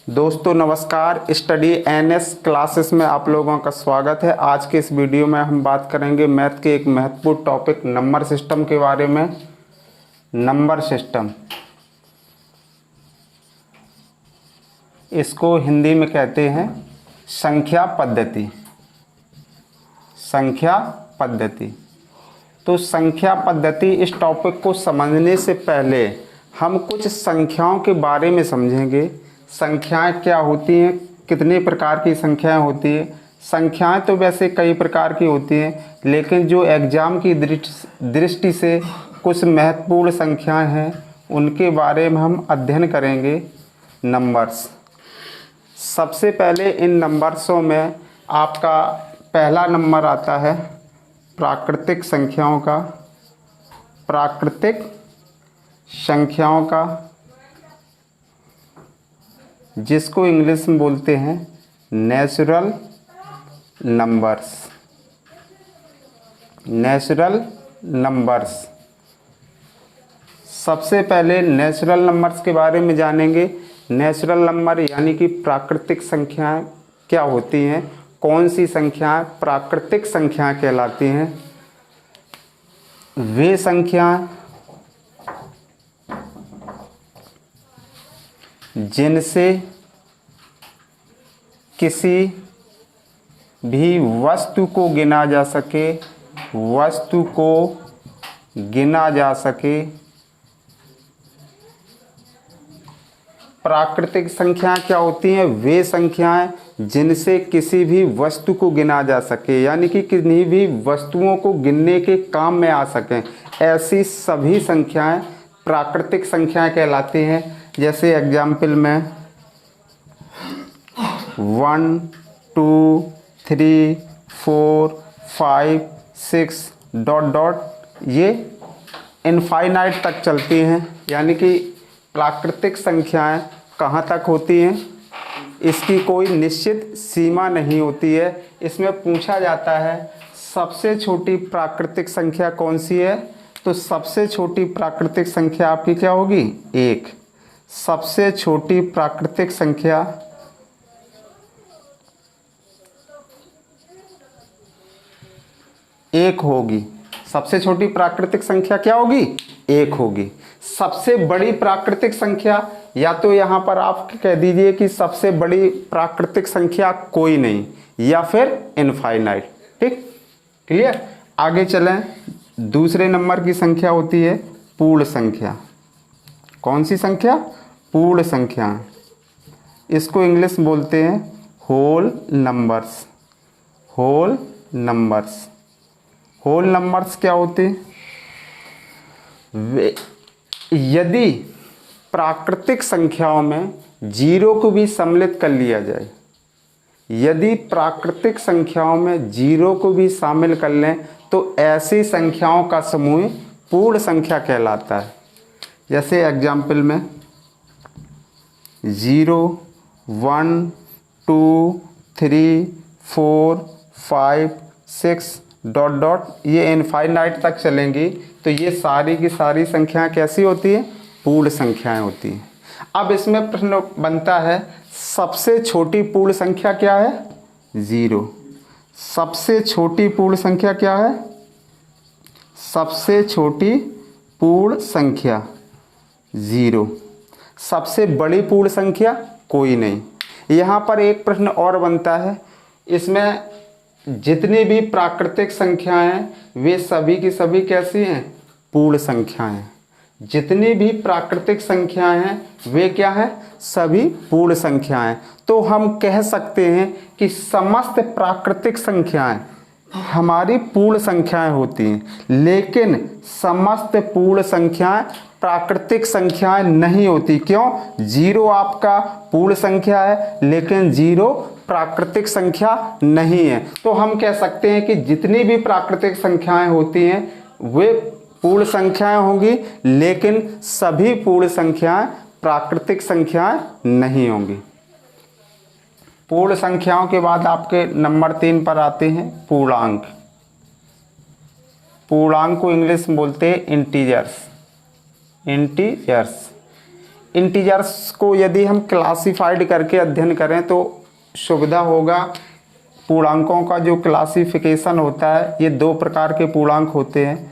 दोस्तों नमस्कार। Study NS classes में आप लोगों का स्वागत है। आज के इस वीडियो में हम बात करेंगे मैथ के एक महत्वपूर्ण टॉपिक नंबर सिस्टम के बारे में। नंबर सिस्टम, इसको हिंदी में कहते हैं संख्या पद्धति। संख्या पद्धति। तो संख्या पद्धति, इस टॉपिक को समझने से पहले हम कुछ संख्याओं के बारे में समझेंगे। संख्याएं क्या होती हैं, कितने प्रकार की संख्याएं होती हैं। संख्याएं तो वैसे कई प्रकार की होती हैं, लेकिन जो एग्ज़ाम की दृष्टि से कुछ महत्वपूर्ण संख्याएं हैं उनके बारे में हम अध्ययन करेंगे। नंबर्स। सबसे पहले इन नंबर्सों में आपका पहला नंबर आता है प्राकृतिक संख्याओं का। प्राकृतिक संख्याओं का, जिसको इंग्लिश में बोलते हैं नेचुरल नंबर्स। Natural numbers. सबसे पहले नेचुरल नंबर्स के बारे में जानेंगे। नेचुरल नंबर यानी कि प्राकृतिक संख्याएं क्या होती हैं, कौन सी संख्याएं प्राकृतिक संख्याएं कहलाती हैं। वे संख्याएं जिनसे किसी भी वस्तु को गिना जा सके, वस्तु को गिना जा सके। प्राकृतिक संख्याएं क्या होती हैं, वे संख्याएं जिनसे किसी भी वस्तु को गिना जा सके, यानी कि किन्हीं भी वस्तुओं को गिनने के काम में आ सकें। ऐसी सभी संख्याएं प्राकृतिक संख्याएं कहलाती हैं। जैसे एग्जाम्पल में 1 2 3 4 5 6 डॉट डॉट ये इनफाइनाइट तक चलती हैं। यानी कि प्राकृतिक संख्याएं कहाँ तक होती हैं, इसकी कोई निश्चित सीमा नहीं होती है। इसमें पूछा जाता है सबसे छोटी प्राकृतिक संख्या कौन सी है, तो सबसे छोटी प्राकृतिक संख्या आपकी क्या होगी, 1। सबसे छोटी प्राकृतिक संख्या 1 होगी। सबसे छोटी प्राकृतिक संख्या क्या होगी, 1 होगी। सबसे बड़ी प्राकृतिक संख्या, या तो यहाँ पर आप कह दीजिए कि सबसे बड़ी प्राकृतिक संख्या कोई नहीं, या फिर इनफाइनाइट। ठीक, क्लियर। आगे चलें। दूसरे नंबर की संख्या होती है पूर्ण संख्या। कौन सी संख्या, पूर्ण संख्या। इसको इंग्लिश में बोलते हैं whole numbers. Whole numbers. Whole numbers क्या होते हैं, यदि प्राकृतिक संख्याओं में जीरो को भी सम्मिलित कर लिया जाए, यदि प्राकृतिक संख्याओं में जीरो को भी शामिल कर लें तो ऐसी संख्याओं का समूह पूर्ण संख्या कहलाता है। जैसे एग्जाम्पल में 0 1 2 3 4 5 6 डॉट डॉट ये इनफाइनाइट तक चलेंगी। तो ये सारी की सारी संख्याएं कैसी होती हैं, पूर्ण संख्याएं होती हैं। अब इसमें प्रश्न बनता है सबसे छोटी पूर्ण संख्या क्या है, 0। सबसे छोटी पूर्ण संख्या क्या है, सबसे छोटी पूर्ण संख्या 0। सबसे बड़ी पूर्ण संख्या कोई नहीं। यहाँ पर एक प्रश्न और बनता है, इसमें जितनी भी प्राकृतिक संख्याएं हैं वे सभी की सभी कैसी हैं, पूर्ण संख्याएं। जितनी भी प्राकृतिक संख्याएं हैं वे क्या हैं, सभी पूर्ण संख्याएं। तो हम कह सकते हैं कि समस्त प्राकृतिक संख्याएं हमारी पूर्ण संख्याएं होती हैं, लेकिन समस्त पूर्ण संख्याएं प्राकृतिक संख्याएं नहीं होती। क्यों, 0 आपका पूर्ण संख्या है लेकिन 0 प्राकृतिक संख्या नहीं है। तो हम कह सकते हैं कि जितनी भी प्राकृतिक संख्याएं होती हैं वे पूर्ण संख्याएं होंगी, लेकिन सभी पूर्ण संख्याएं प्राकृतिक संख्याएं नहीं होंगी। पूर्ण संख्याओं के बाद आपके नंबर 3 पर आते हैं पूर्णांक। पूर्णांक को इंग्लिश में बोलते हैं इंटीजर्स। इंटीजर्स। इंटीजर्स को यदि हम क्लासिफाइड करके अध्ययन करें तो सुविधा होगा। पूर्णांकों का जो क्लासिफिकेशन होता है, ये दो प्रकार के पूर्णांक होते हैं।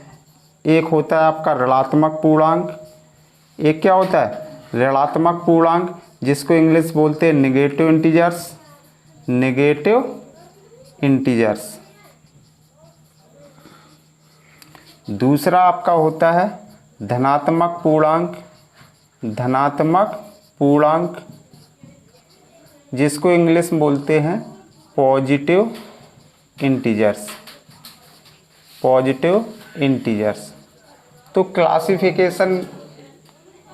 एक होता है आपका ऋणात्मक पूर्णांक, एक क्या होता है ऋणात्मक पूर्णांक, जिसको इंग्लिश बोलते हैं नेगेटिव इंटीजर्स। Negative integers. दूसरा आपका होता है धनात्मक पूर्णांक। धनात्मक पूर्णांक, जिसको इंग्लिश में बोलते हैं पॉजिटिव इंटीजर्स। Positive integers. तो क्लासिफिकेशन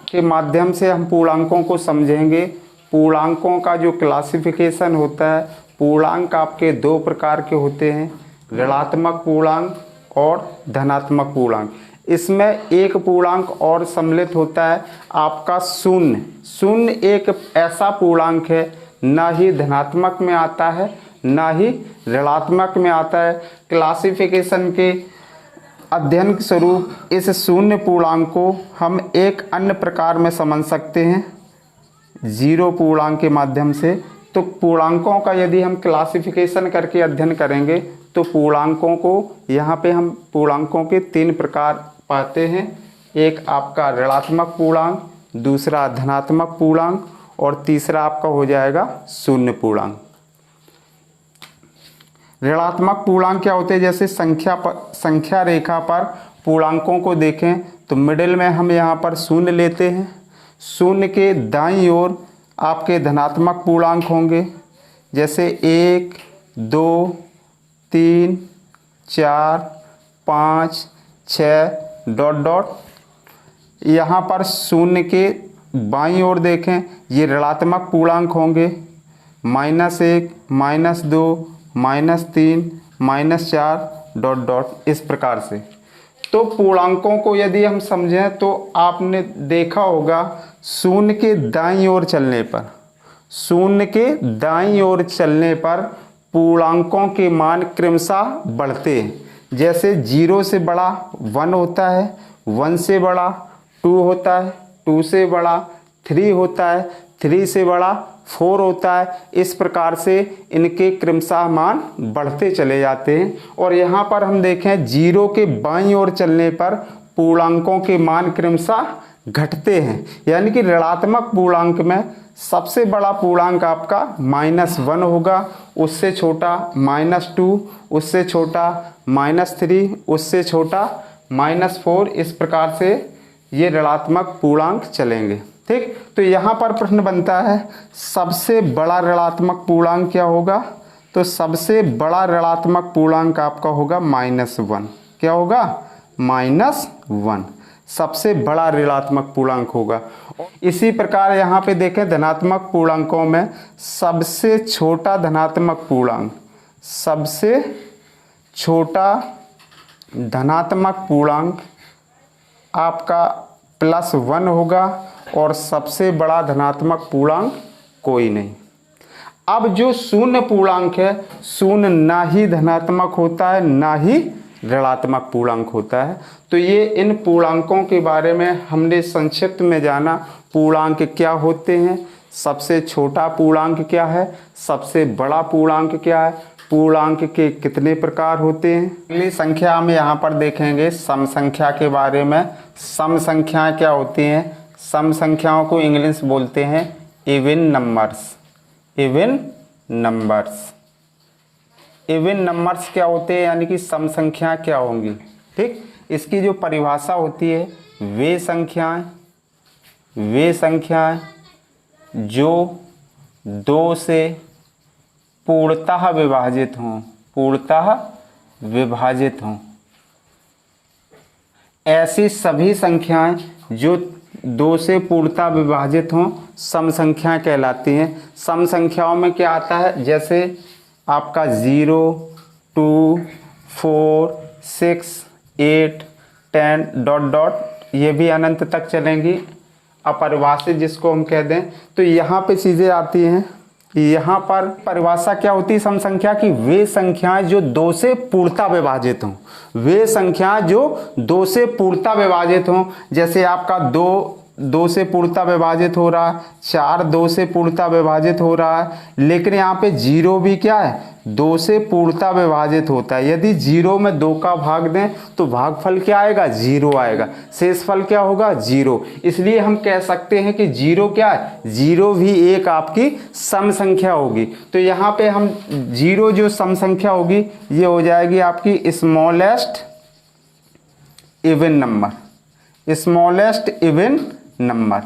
के माध्यम से हम पूर्णांकों को समझेंगे। पूर्णांकों का जो क्लासिफिकेशन होता है, पूर्णांक आपके दो प्रकार के होते हैं, ऋणात्मक पूर्णांक और धनात्मक पूर्णांक। इसमें एक पूर्णांक और सम्मिलित होता है आपका शून्य। शून्य एक ऐसा पूर्णांक है, ना ही धनात्मक में आता है ना ही ऋणात्मक में आता है। क्लासिफिकेशन के अध्ययन के स्वरूप इस शून्य पूर्णांक को हम एक अन्य प्रकार में समझ सकते हैं, जीरो पूर्णांक के माध्यम से। तो पूर्णांकों का यदि हम क्लासिफिकेशन करके अध्ययन करेंगे तो पूर्णांकों को यहाँ पे हम पूर्णांकों के तीन प्रकार पाते हैं। एक आपका ऋणात्मक पूर्णांक, दूसरा धनात्मक पूर्णांक और तीसरा आपका हो जाएगा शून्य पूर्णांक। ऋणात्मक पूर्णांक क्या होते हैं, जैसे संख्या रेखा पर पूर्णांकों को देखें तो मिडिल में हम यहाँ पर शून्य लेते हैं। शून्य के दाईं ओर आपके धनात्मक पूर्णांक होंगे, जैसे 1, 2, 3, 4, 5, 6 ... यहाँ पर शून्य के बाईं ओर देखें, ये ऋणात्मक पूर्णांक होंगे, -1, -2, -3, -4 ... इस प्रकार से। तो पूर्णांकों को यदि हम समझें तो आपने देखा होगा शून्य के दाईं ओर चलने पर, शून्य के दाईं ओर चलने पर पूर्णांकों के मान क्रमशः बढ़ते हैं। जैसे 0 से बड़ा 1 होता है, 1 से बड़ा 2 होता है, 2 से बड़ा 3 होता है, 3 से बड़ा 4 होता है। इस प्रकार से इनके क्रमशः मान बढ़ते चले जाते हैं। और यहाँ पर हम देखें 0 के बाईं ओर चलने पर पूर्णांकों के मान क्रमशः घटते हैं। यानी कि ऋणात्मक पूर्णांक में सबसे बड़ा पूर्णांक आपका -1 होगा, उससे छोटा -2, उससे छोटा -3, उससे छोटा -4। इस प्रकार से ये ऋणात्मक पूर्णांक चलेंगे। ठीक, तो यहाँ पर प्रश्न बनता है सबसे बड़ा ऋणात्मक पूर्णांक क्या होगा? तो सबसे बड़ा ऋणात्मक पूर्णांक आपका होगा -1। क्या होगा? -1 सबसे बड़ा ऋणात्मक पूर्णांक होगा। इसी प्रकार यहाँ पे देखें धनात्मक पूर्णांकों में सबसे छोटा धनात्मक पूर्णांक, सबसे छोटा धनात्मक पूर्णांक आपका +1 होगा और सबसे बड़ा धनात्मक पूर्णांक कोई नहीं। अब जो शून्य पूर्णांक है, शून्य ना ही धनात्मक होता है ना ही ऋणात्मक पूर्णांक होता है। तो ये इन पूर्णांकों के बारे में हमने संक्षिप्त में जाना। पूर्णांक क्या होते हैं, सबसे छोटा पूर्णांक क्या है, सबसे बड़ा पूर्णांक क्या है, पूर्णांक के कितने प्रकार होते हैं। अगली संख्या में यहाँ पर देखेंगे सम संख्या के बारे में। सम संख्याएं क्या होती हैं? सम संख्याओं को इंग्लिश बोलते हैं even numbers. Even numbers, even numbers क्या होते हैं, यानी कि सम संख्याएं क्या होंगी। ठीक, इसकी जो परिभाषा होती है, वे संख्याएं जो 2 से पूर्णतः विभाजित हों, पूर्णतः विभाजित हों। ऐसी सभी संख्याएं जो 2 से पूर्णतः विभाजित हों सम संख्याएं कहलाती हैं। सम संख्याओं में क्या आता है, जैसे आपका 0, 2, 4, 6, 8, 10 ... ये भी अनंत तक चलेंगी, अपरिभाषित जिसको हम कह दें। तो यहाँ पे चीज़ें आती हैं। यहाँ पर परिभाषा क्या होती है सम संख्या की? वे संख्याएं जो 2 से पूर्णतः विभाजित हों। वे संख्याएं जो 2 से पूर्णतः विभाजित हों। जैसे आपका 2 2 से पूर्णतः विभाजित हो रहा है, 4 2 से पूर्णतः विभाजित हो रहा है, लेकिन यहाँ पे 0 भी क्या है, 2 से पूर्णतः विभाजित होता है। यदि 0 में 2 का भाग दें तो भागफल क्या आएगा, 0 आएगा, शेषफल क्या होगा, 0। इसलिए हम कह सकते हैं कि 0 क्या है, 0 भी एक आपकी सम संख्या होगी। तो यहाँ पे हम 0 जो सम संख्या होगी ये हो जाएगी आपकी smallest even number, smallest even number.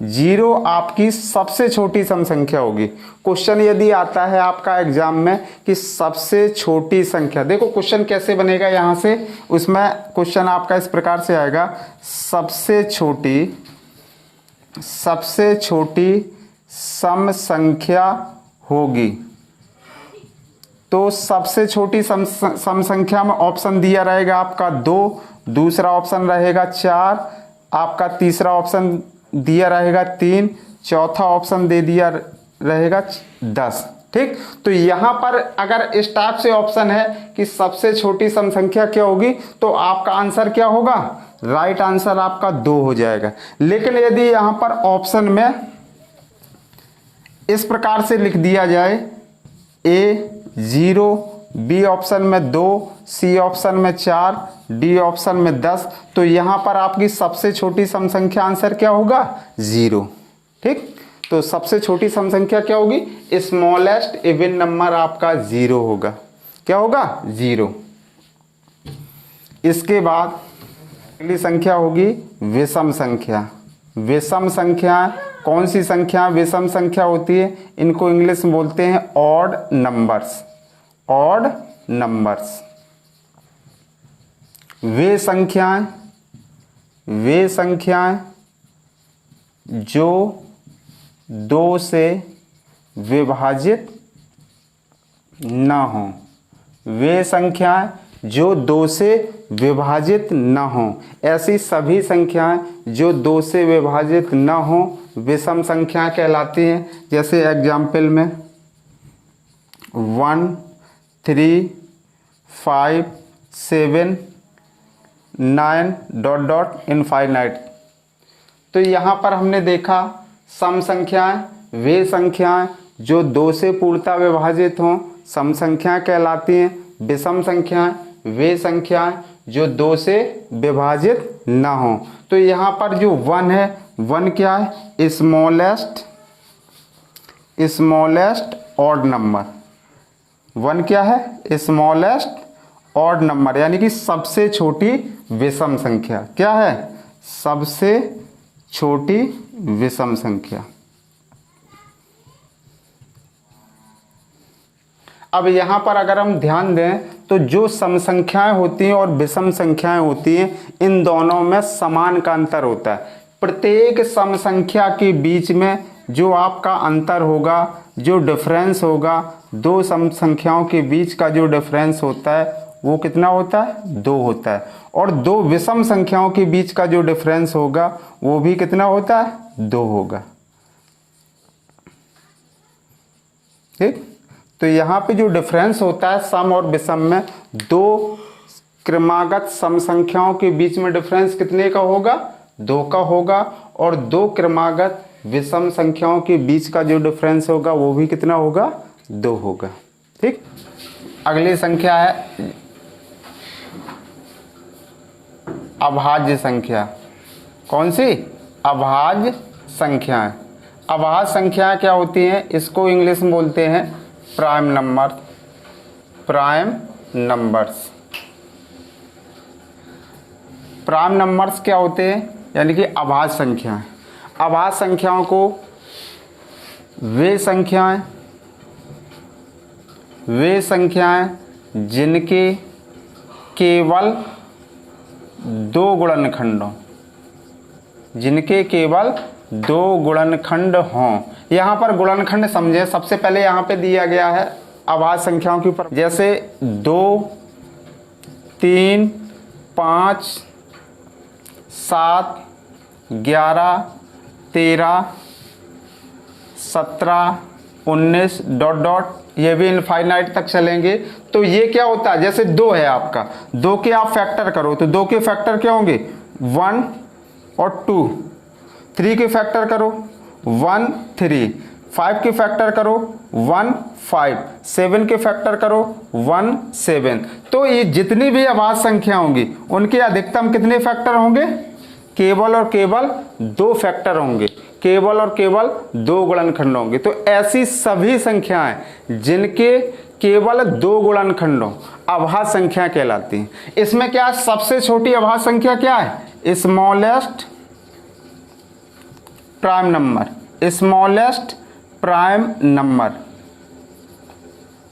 0 आपकी सबसे छोटी सम संख्या होगी। क्वेश्चन यदि आता है आपका एग्जाम में कि सबसे छोटी संख्या, देखो क्वेश्चन कैसे बनेगा यहाँ से, उसमें क्वेश्चन आपका इस प्रकार से आएगा, सबसे छोटी सम संख्या होगी। तो सबसे छोटी सम संख्या में ऑप्शन दिया रहेगा आपका 2, दूसरा ऑप्शन रहेगा 4, आपका तीसरा ऑप्शन दिया रहेगा 3, चौथा ऑप्शन दे दिया रहेगा 10। ठीक, तो यहां पर अगर इस टाइप से ऑप्शन है कि सबसे छोटी सम संख्या क्या होगी, तो आपका आंसर क्या होगा, राइट आंसर आपका 2 हो जाएगा। लेकिन यदि यहां पर ऑप्शन में इस प्रकार से लिख दिया जाए, ए 0, बी ऑप्शन में 2, सी ऑप्शन में 4, डी ऑप्शन में 10, तो यहां पर आपकी सबसे छोटी सम संख्या आंसर क्या होगा, 0। ठीक, तो सबसे छोटी सम संख्या क्या होगी, स्मॉलेस्ट इवन नंबर आपका 0 होगा। क्या होगा, 0। इसके बाद अगली संख्या होगी विषम संख्या। विषम संख्या कौन सी संख्या विषम संख्या होती है, इनको इंग्लिश में बोलते हैं ऑड नंबर्स। ऑड नंबर्स वे संख्याएं जो 2 से विभाजित न हो। वे संख्याएं जो 2 से विभाजित न हो, ऐसी सभी संख्याएं जो 2 से विभाजित न हो विषम संख्या कहलाती हैं। जैसे एग्जाम्पल में 1 3 5 7 9 ... इनफाइनाइट। तो यहाँ पर हमने देखा सम संख्याएं वे संख्याएं जो 2 से पूर्णतः विभाजित हों, सम संख्या कहलाती हैं। विषम संख्याएं वे संख्याएं जो 2 से विभाजित न हो। तो यहाँ पर जो 1 है, 1 क्या है, स्मॉलेस्ट ऑड नंबर। 1 क्या है, स्मॉलेस्ट ऑड नंबर, यानी कि सबसे छोटी विषम संख्या। क्या है, सबसे छोटी विषम संख्या। अब यहां पर अगर हम ध्यान दें तो जो सम संख्याएं होती हैं और विषम संख्याएं होती हैं, इन दोनों में समान का अंतर होता है। प्रत्येक सम संख्या के बीच में जो आपका अंतर होगा, जो डिफरेंस होगा, 2 सम संख्याओं के बीच का जो डिफरेंस होता है वो कितना होता है, 2 होता है। और 2 विषम संख्याओं के बीच का जो डिफरेंस होगा वो भी कितना होता है, 2 होगा। ठीक, तो यहाँ पे जो डिफरेंस होता है सम और विषम में, 2 क्रमागत सम संख्याओं के बीच में डिफरेंस कितने का होगा, 2 का होगा। और 2 क्रमागत विषम संख्याओं के बीच का जो डिफरेंस होगा वो भी कितना होगा, 2 होगा। ठीक, अगली संख्या है अभाज्य संख्या। कौन सी, अभाज्य संख्याएं। अभाज्य संख्याएं क्या होती हैं, इसको इंग्लिश में बोलते हैं prime number. Prime numbers. Prime numbers क्या होते हैं, यानी कि अभाज्य संख्याएं। अभाज्य संख्याओं को वे संख्याएं जिनके केवल 2 गुणनखंडों, जिनके केवल 2 गुणनखंड हों। यहाँ पर गुणनखंड समझे, सबसे पहले यहाँ पे दिया गया है अभाज्य संख्याओं के ऊपर, जैसे 2 3 5 7 11 13 17 19 ... ये भी इनफाइनाइट तक चलेंगे। तो ये क्या होता है, जैसे 2 है आपका, 2 के आप फैक्टर करो तो 2 के फैक्टर क्या होंगे, 1 और 2। 3 के फैक्टर करो 1 3, 5 के फैक्टर करो 1 5, 7 के फैक्टर करो 1 7। तो ये जितनी भी अभाज्य संख्या होंगी उनके अधिकतम कितने फैक्टर होंगे? केवल और केवल 2 फैक्टर होंगे, केवल और केवल 2 गुणनखंड होंगे। तो ऐसी सभी संख्याएं जिनके केवल 2 गुणनखंडों अभाज्य संख्या कहलाती हैं। इसमें क्या है? सबसे छोटी अभाज्य संख्या क्या है? Smallest prime number. Smallest prime number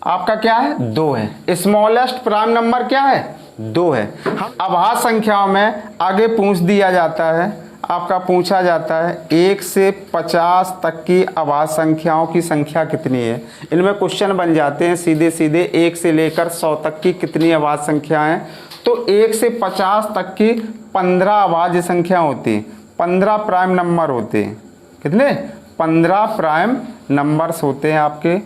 आपका क्या है? 2 है। स्मॉलेस्ट प्राइम नंबर क्या है? 2 है। अभाज्य संख्याओं में आगे पूछ दिया जाता है, आपका पूछा जाता है 1 से 50 तक की अभाज्य संख्याओं की संख्या कितनी है। इनमें क्वेश्चन बन जाते हैं सीधे सीधे 1 से लेकर 100 तक की कितनी अभाज्य संख्याएं। तो 1 से 50 तक की 15 अभाज्य संख्या होती है, 15 प्राइम नंबर होते हैं। कितने? 15 प्राइम नंबर्स होते हैं आपके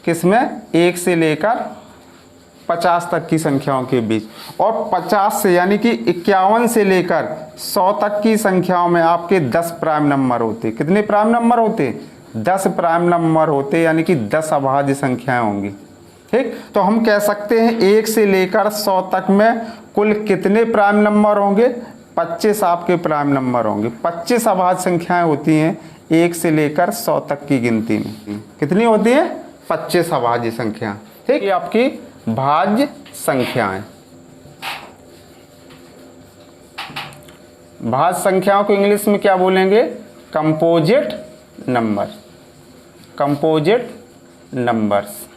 किसमें? 1 से लेकर 50 तक की संख्याओं के बीच। और 50 से यानी कि 51 से लेकर 100 तक की संख्याओं में आपके 10 प्राइम नंबर होते। कितने प्राइम नंबर होते? 10 प्राइम नंबर होते, यानी कि 10 अभाज्य संख्याएं होंगी। ठीक, तो हम कह सकते हैं 1 से लेकर 100 तक में कुल कितने प्राइम नंबर होंगे? 25 आपके प्राइम नंबर होंगे। 25 अभाज्य संख्याएं होती हैं 1 से लेकर 100 तक की गिनती में। कितनी होती है? 25 अभाज्य संख्या। ठीक, ये आपकी भाज्य संख्याएं। भाज्य संख्याओं को इंग्लिश में क्या बोलेंगे? Composite number. Composite numbers.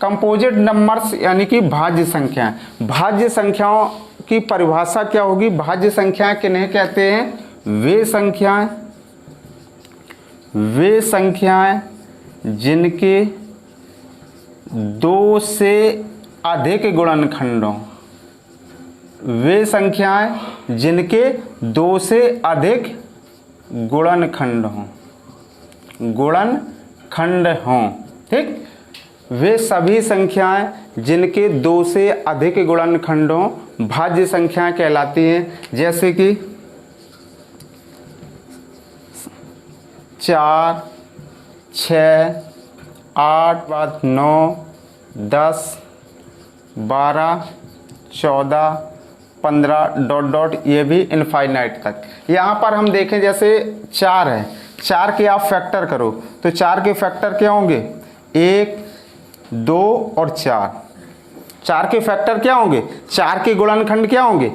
Composite numbers यानी कि भाज्य संख्याएं। भाज्य संख्याओं की परिभाषा क्या होगी? भाज्य संख्याएं किन्हें कहते हैं? वे संख्याएं जिनके 2 से अधिक गुणनखंडों। वे संख्याएं जिनके 2 से अधिक गुणनखंड हों। ठीक, वे सभी संख्याएं जिनके 2 से अधिक गुणनखंडों भाज्य संख्याएं कहलाती हैं। जैसे कि 4 6 8 9 10 12 14 15 डॉट डॉट, ये भी इनफाइनाइट तक। यहाँ पर हम देखें जैसे 4 है, 4 के आप फैक्टर करो तो 4 के फैक्टर क्या होंगे? 1 2 और 4। 4 के फैक्टर क्या होंगे? 4 के गुणनखंड क्या होंगे?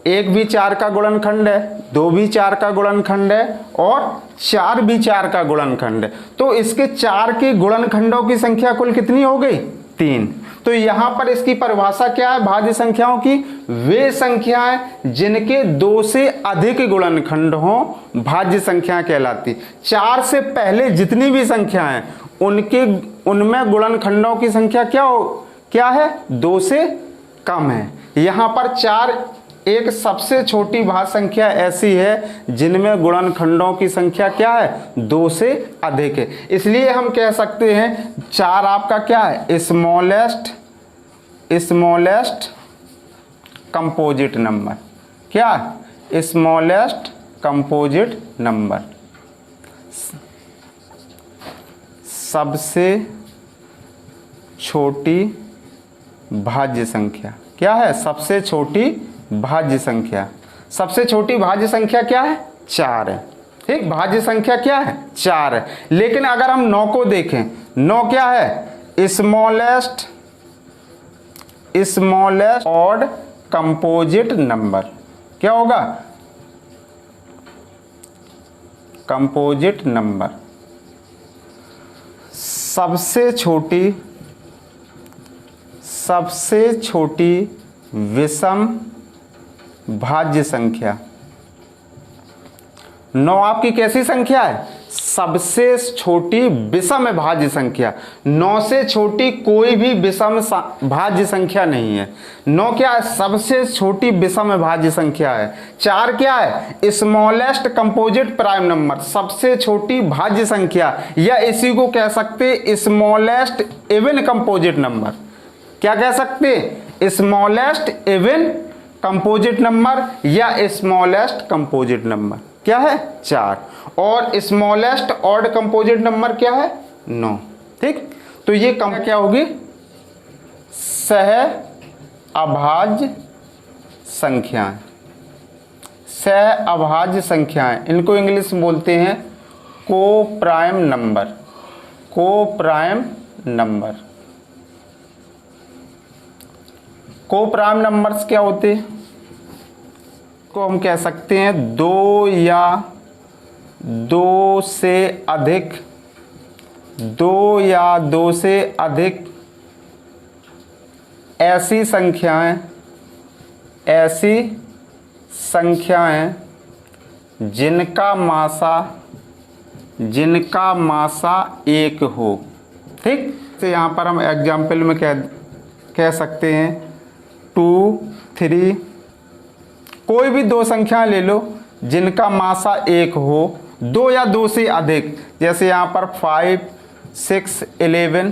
1 भी 4 का गुणनखंड है, 2 भी 4 का गुणनखंड है और 4 भी 4 का गुणनखंड है। तो इसके 4 के गुणनखंडों की संख्या कुल कितनी हो गई? 3। तो यहां पर इसकी परिभाषा क्या है भाज्य संख्याओं की? वे संख्याएं जिनके 2 से अधिक गुणनखंड हों भाज्य संख्या कहलाती। 4 से पहले जितनी भी संख्याएं उनमें गुणनखंडों की संख्या क्या है? 2 से कम है। यहां पर 4 एक सबसे छोटी भाज्य संख्या ऐसी है जिनमें गुणनखंडों की संख्या क्या है? 2 से अधिक है। इसलिए हम कह सकते हैं 4 आपका क्या है? Smallest composite number. क्या? स्मॉलेस्ट कंपोजिट नंबर, सबसे छोटी भाज्य संख्या। क्या है? सबसे छोटी भाज्य संख्या। सबसे छोटी भाज्य संख्या क्या है? 4 है। ठीक, भाज्य संख्या क्या है? 4 है। लेकिन अगर हम 9 को देखें, 9 क्या है? Smallest odd composite number. क्या होगा? कंपोजिट नंबर, सबसे छोटी विषम भाज्य संख्या। 9 आपकी कैसी संख्या है? सबसे छोटी विषम भाज्य संख्या। 9 से छोटी कोई भी विषम भाज्य संख्या नहीं है। 9 क्या है? सबसे छोटी विषम भाज्य संख्या है। 4 क्या है? स्मॉलेस्ट कंपोजिट प्राइम नंबर, सबसे छोटी भाज्य संख्या, या इसी को कह सकते स्मॉलेस्ट इवन कंपोजिट नंबर। क्या कह सकते? स्मॉलेस्ट इवन कंपोजिट नंबर या स्मॉलेस्ट कंपोजिट नंबर क्या है 4, और स्मॉलेस्ट ऑड कंपोजिट नंबर क्या है 9। ठीक, तो ये क्या होगी सह अभाज्य संख्याएं। सह अभाज्य संख्याएं, इनको इंग्लिश में बोलते हैं को प्राइम नंबर। को प्राइम नंबर, को प्राइम नंबर्स क्या होते हैं, को हम कह सकते हैं 2 या 2 से अधिक, 2 या 2 से अधिक ऐसी संख्याएं जिनका मासा 1 हो। ठीक, तो यहाँ पर हम एग्जाम्पल में कह सकते हैं 2, 3, कोई भी 2 संख्याएं ले लो जिनका मासा 1 हो, 2 या 2 से अधिक, जैसे यहाँ पर 5, 6, 11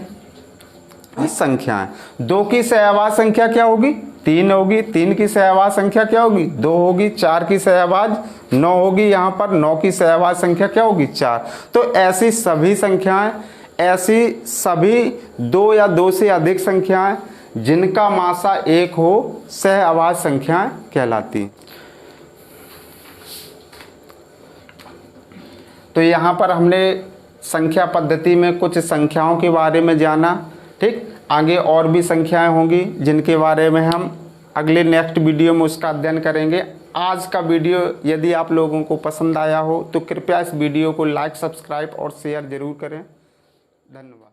संख्याएं। 2 की सहवाज संख्या क्या होगी 3 होगी, 3 की सहवाज संख्या क्या होगी 2 होगी, 4 की सहवाज 9 होगी, यहाँ पर 9 की सहवाज संख्या क्या होगी 4। तो ऐसी सभी संख्याएं, ऐसी सभी 2 या 2 से अधिक संख्याएं जिनका मासा 1 हो सह अभाज्य संख्याएं कहलाती। तो यहाँ पर हमने संख्या पद्धति में कुछ संख्याओं के बारे में जाना। ठीक, आगे और भी संख्याएं होंगी जिनके बारे में हम अगले नेक्स्ट वीडियो में उसका अध्ययन करेंगे। आज का वीडियो यदि आप लोगों को पसंद आया हो तो कृपया इस वीडियो को लाइक, सब्सक्राइब और शेयर जरूर करें। धन्यवाद।